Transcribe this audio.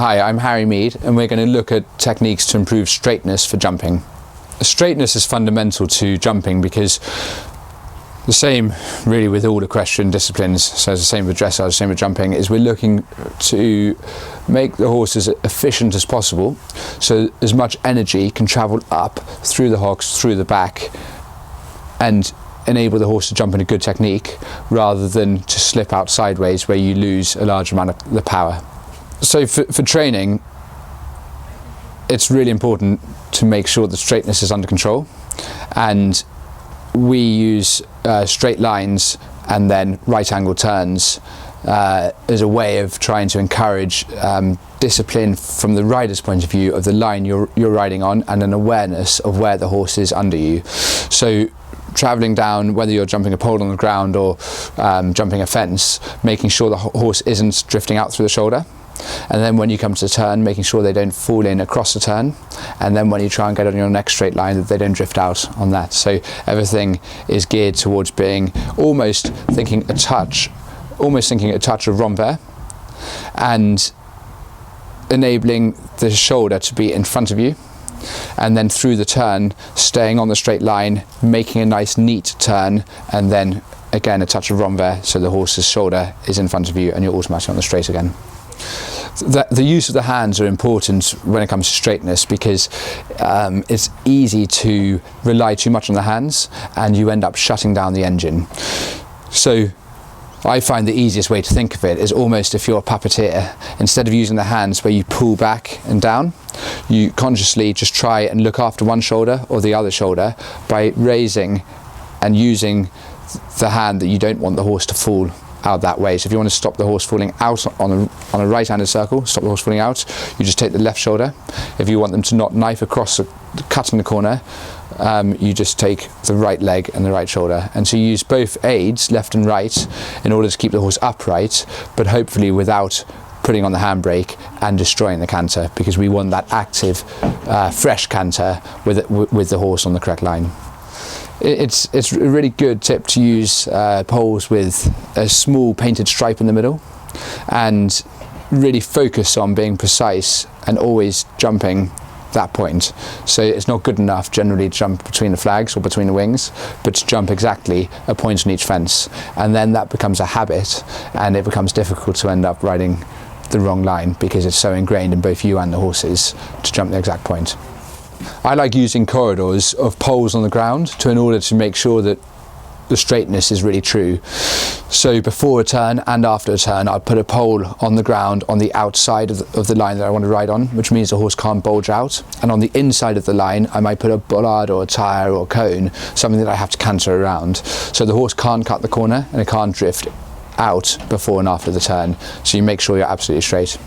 Hi, I'm Harry Meade, and we're going to look at techniques to improve straightness for jumping. Straightness is fundamental to jumping because the same really with all equestrian disciplines, so it's the same with dressage, the same with jumping, is we're looking to make the horse as efficient as possible so as much energy can travel up through the hocks, through the back, and enable the horse to jump in a good technique rather than to slip out sideways where you lose a large amount of the power. So for training, it's really important to make sure that straightness is under control, and we use straight lines and then right angle turns as a way of trying to encourage discipline from the rider's point of view of the line you're riding on, and an awareness of where the horse is under you. So travelling down, whether you're jumping a pole on the ground or jumping a fence, making sure the horse isn't drifting out through the shoulder. And then when you come to the turn, making sure they don't fall in across the turn, and then when you try and get on your next straight line, that they don't drift out on that. So everything is geared towards being almost thinking a touch of renvers, and enabling the shoulder to be in front of you, and then through the turn staying on the straight line, making a nice neat turn, and then again a touch of renvers so the horse's shoulder is in front of you and you're automatically on the straight again. The use of the hands are important when it comes to straightness, because it's easy to rely too much on the hands and you end up shutting down the engine. So I find the easiest way to think of it is almost, if you're a puppeteer, instead of using the hands where you pull back and down, you consciously just try and look after one shoulder or the other shoulder by raising and using the hand that you don't want the horse to fall out that way. So if you want to stop the horse falling out on a right-handed circle, stop the horse falling out, you just take the left shoulder. If you want them to not knife across the cut in the corner, you just take the right leg and the right shoulder. And so you use both aids, left and right, in order to keep the horse upright, but hopefully without putting on the handbrake and destroying the canter, because we want that active, fresh canter with the horse on the correct line. It's a really good tip to use poles with a small painted stripe in the middle, and really focus on being precise and always jumping that point. So it's not good enough generally to jump between the flags or between the wings, but to jump exactly a point on each fence, and then that becomes a habit and it becomes difficult to end up riding the wrong line, because it's so ingrained in both you and the horses to jump the exact point. I like using corridors of poles on the ground in order to make sure that the straightness is really true. So before a turn and after a turn, I'll put a pole on the ground on the outside of the line that I want to ride on, which means the horse can't bulge out. And on the inside of the line, I might put a bollard or a tyre or a cone, something that I have to canter around. So the horse can't cut the corner and it can't drift out before and after the turn. So you make sure you're absolutely straight.